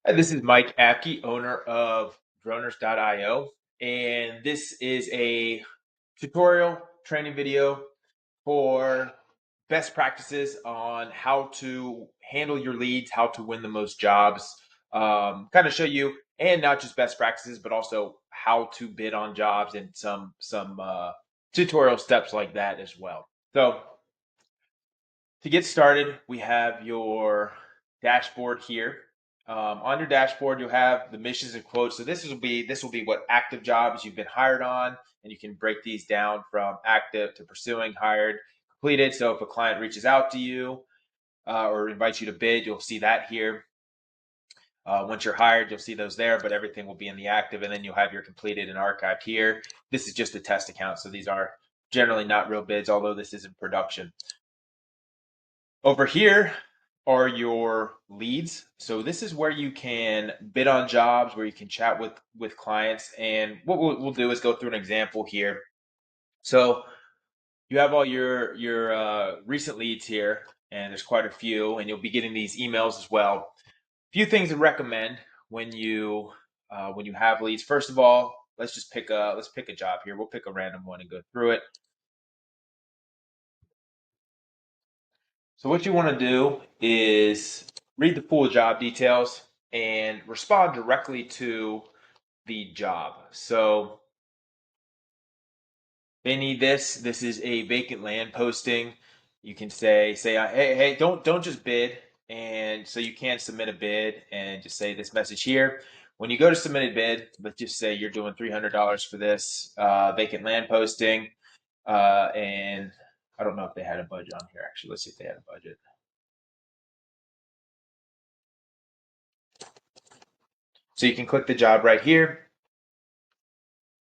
Hi, this is Mike Apke, owner of droners.io, and this is a tutorial training video for best practices on how to handle your leads, how to win the most jobs, kind of show you, and not just best practices, but also how to bid on jobs and some tutorial steps like that as well. So to get started, we have your dashboard here. On your dashboard, you'll have the missions and quotes. So this will be what active jobs you've been hired on, and you can break these down from active to pursuing, hired, completed. So if a client reaches out to you or invites you to bid, you'll see that here. Once you're hired, you'll see those there, but everything will be in the active, and then you'll have your completed and archived here. This is just a test account, so these are generally not real bids, although this is in production. Over here are your leads. So this is where you can bid on jobs, where you can chat with clients. And what we'll do is go through an example here. So you have all your recent leads here, and there's quite a few, and you'll be getting these emails as well. A few things to recommend when you have leads. First of all, let's pick a job here. We'll pick a random one and go through it. So what you want to do is read the full job details and respond directly to the job. So they need this. This is a vacant land posting. You can say, hey, don't just bid. And so you can submit a bid and just say this message here. When you go to submit a bid, let's just say you're doing $300 for this vacant land posting. And I don't know if they had a budget on here, actually. Let's see if they had a budget. So you can click the job right here.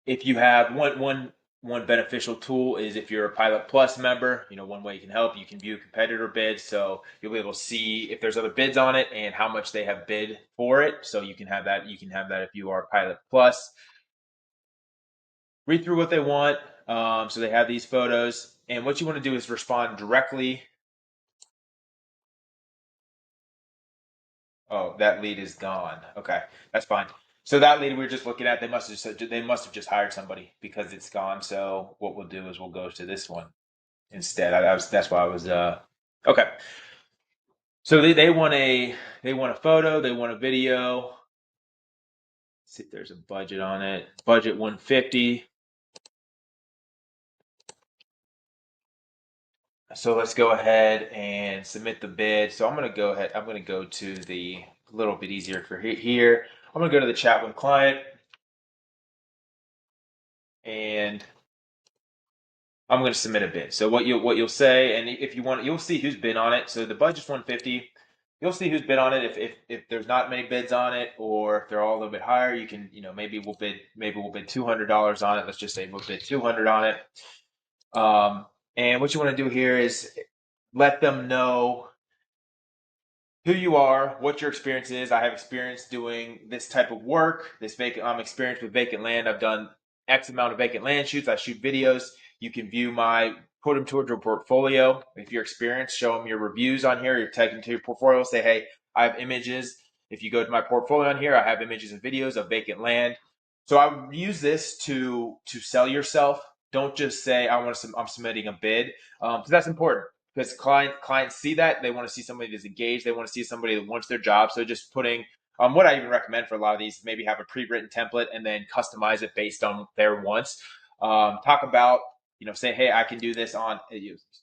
If you have one beneficial tool is if you're a Pilot Plus member, one way you can help, you can view competitor bids. So you'll be able to see if there's other bids on it and how much they have bid for it. So you can have that. You can have that if you are Pilot Plus. Read through what they want. So they have these photos, and what you want to do is respond directly. Oh, that lead is gone. Okay, that's fine. So that lead we were just looking at, they must have just hired somebody because it's gone. So what we'll do is we'll go to this one instead. That's why I was okay. So they want a photo, they want a video. Let's see if there's a budget on it. Budget 150. So let's go ahead and submit the bid. So I'm going to go ahead. I'm going to go to the little bit easier for here. I'm going to go to the chat with client, and I'm going to submit a bid. So what you'll say, and if you want, you'll see who's bid on it. So the budget's 150. You'll see who's bid on it. If there's not many bids on it, or if they're all a little bit higher, you can maybe we'll bid $200 on it. Let's just say we'll bid 200 on it. And what you want to do here is let them know who you are, what your experience is. I have experience doing this type of work. I'm experienced with vacant land. I've done X amount of vacant land shoots. I shoot videos. You can put them towards your portfolio. If you're experienced, show them your reviews on here. You're taking to your portfolio. Say, hey, I have images. If you go to my portfolio on here, I have images and videos of vacant land. So I use this to sell yourself. Don't just say I'm submitting a bid, because that's important because clients see that they want to see somebody that's engaged. They want to see somebody that wants their job. So just putting what I even recommend for a lot of these, maybe have a pre-written template and then customize it based on their wants. Talk about, say, hey, I can do this on.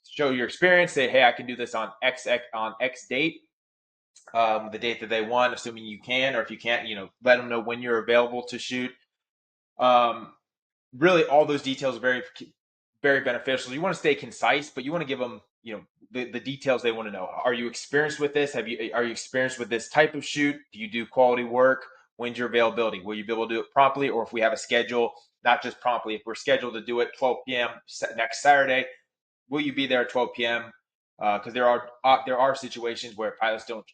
Show your experience. Say, hey, I can do this on X date. The date that they want, assuming you can, or if you can't, let them know when you're available to shoot. Um, Really, all those details are very beneficial. You want to stay concise, but you want to give them, the details they want to know. Are you experienced with this? Are you experienced with this type of shoot? Do you do quality work? When's your availability? Will you be able to do it promptly, or if we have a schedule, not just promptly, if we're scheduled to do it 12 p.m. next Saturday, will you be there at 12 p.m.? Because there are situations where pilots don't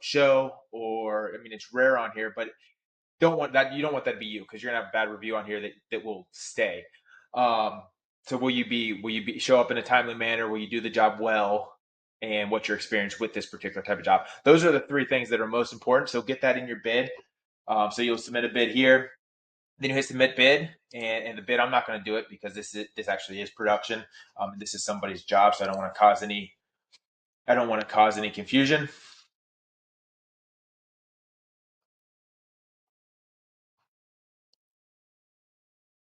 show, or I mean it's rare on here, but don't want that. You don't want that to be you because you're gonna have a bad review on here that will stay. Um, so will you be show up in a timely manner? Will you do the job well? and what your experience with this particular type of job. Those are the three things that are most important. So get that in your bid. So you'll submit a bid here. Then you hit submit bid, and the bid, I'm not going to do it because this actually is production. This is somebody's job, so I don't want to cause any confusion.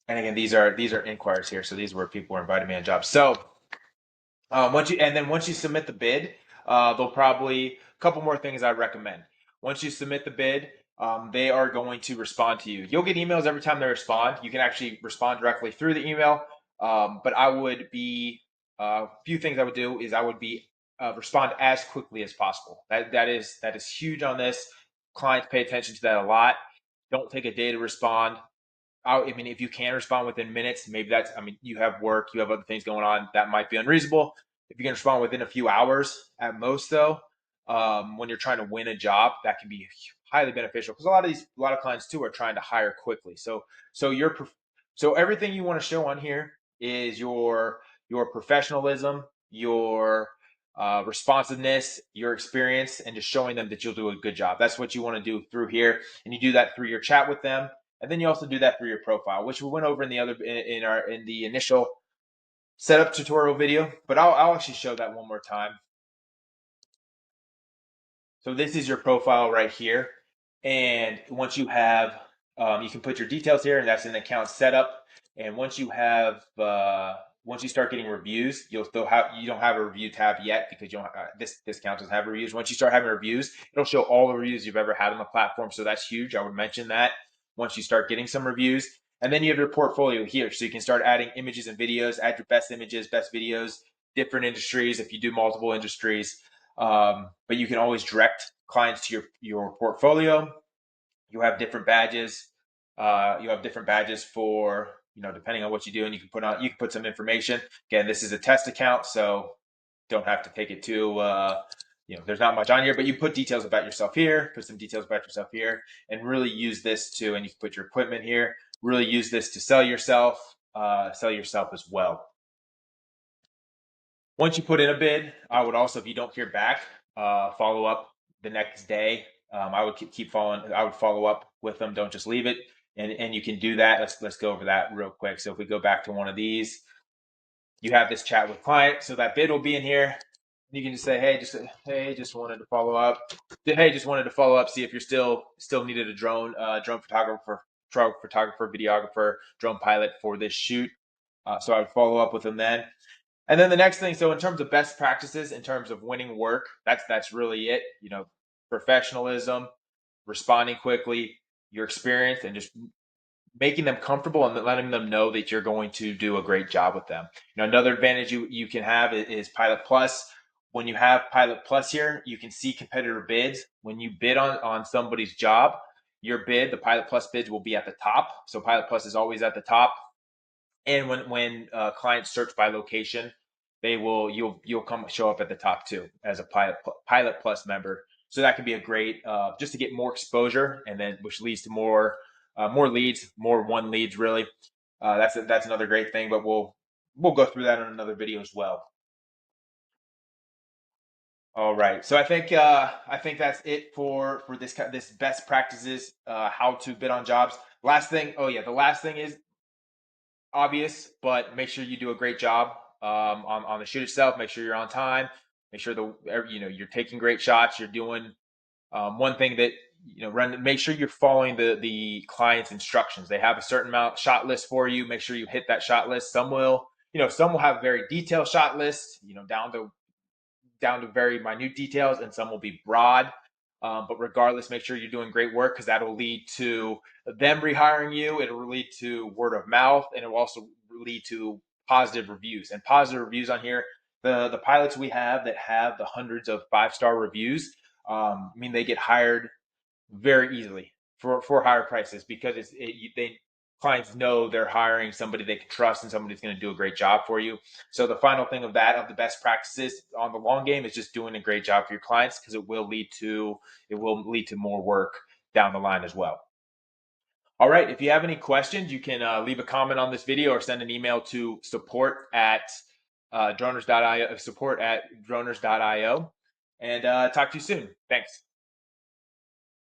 And again, these are inquiries here, so these were people who are inviting me on jobs. So once you submit the bid, they'll probably a couple more things I recommend. Once you submit the bid, they are going to respond to you. You'll get emails every time they respond. You can actually respond directly through the email. But I would be a few things I would do is I would be respond as quickly as possible. That is huge on this. Clients pay attention to that a lot. Don't take a day to respond. I mean, if you can respond within minutes, maybe that's, I mean, you have work, you have other things going on, that might be unreasonable. If you can respond within a few hours at most, though, when you're trying to win a job, that can be highly beneficial because a lot of clients too are trying to hire quickly. So everything you want to show on here is your professionalism, your responsiveness, your experience, and just showing them that you'll do a good job. That's what you want to do through here, and you do that through your chat with them. And then you also do that through your profile, which we went over in the initial setup tutorial video. But I'll actually show that one more time. So this is your profile right here, and once you have, you can put your details here, and that's an account setup. And once you start getting reviews, you don't have a review tab yet because you don't, this account doesn't have reviews. Once you start having reviews, it'll show all the reviews you've ever had on the platform. So that's huge. I would mention that once you start getting some reviews. And then you have your portfolio here, so you can start adding images and videos, add your best images, best videos, different industries if you do multiple industries. But you can always direct clients to your portfolio. You have different badges. You have different badges for, depending on what you do, and you can put some information. Again, this is a test account, so don't have to take it to there's not much on here, but you put details about yourself here, put some details about yourself here, and really use this to, and you can put your equipment here, really use this to sell yourself as well. Once you put in a bid, I would also, if you don't hear back, follow up the next day. I would keep following. I would follow up with them. Don't just leave it. And you can do that. Let's go over that real quick. So if we go back to one of these, you have this chat with client. So that bid will be in here. You can just say, just wanted to follow up. Hey, just wanted to follow up. See if you're still needed a drone photographer, videographer, drone pilot for this shoot. So I would follow up with them then. And then the next thing, so in terms of best practices, in terms of winning work, that's really it. Professionalism, responding quickly, your experience, and just making them comfortable and letting them know that you're going to do a great job with them. Another advantage you can have is Pilot Plus. When you have Pilot Plus here, you can see competitor bids. When you bid on somebody's job, your bid, the Pilot Plus bids will be at the top. So Pilot Plus is always at the top. And when clients search by location, you'll come show up at the top too as a Pilot Plus member. So that can be a great just to get more exposure, and then which leads to more leads, more one leads really. That's another great thing, but we'll go through that in another video as well. All right, so I think that's it for this best practices, how to bid on jobs. Last thing, the last thing is obvious, but make sure you do a great job on the shoot itself. Make sure you're on time. Make sure you're taking great shots. You're doing one thing that make sure you're following the client's instructions. They have a certain amount shot list for you. Make sure you hit that shot list. Some will have very detailed shot lists, down to very minute details, and some will be broad. But regardless, make sure you're doing great work because that'll lead to them rehiring you. It'll lead to word of mouth, and it will also lead to positive reviews. And positive reviews on here, the pilots we have that have the hundreds of 5-star reviews, they get hired very easily for higher prices because clients know they're hiring somebody they can trust and somebody who's going to do a great job for you. So the final thing of the best practices on the long game is just doing a great job for your clients because it will lead to more work down the line as well. All right, if you have any questions, you can leave a comment on this video or send an email to support at droners.io, support at droners.io, and talk to you soon. Thanks.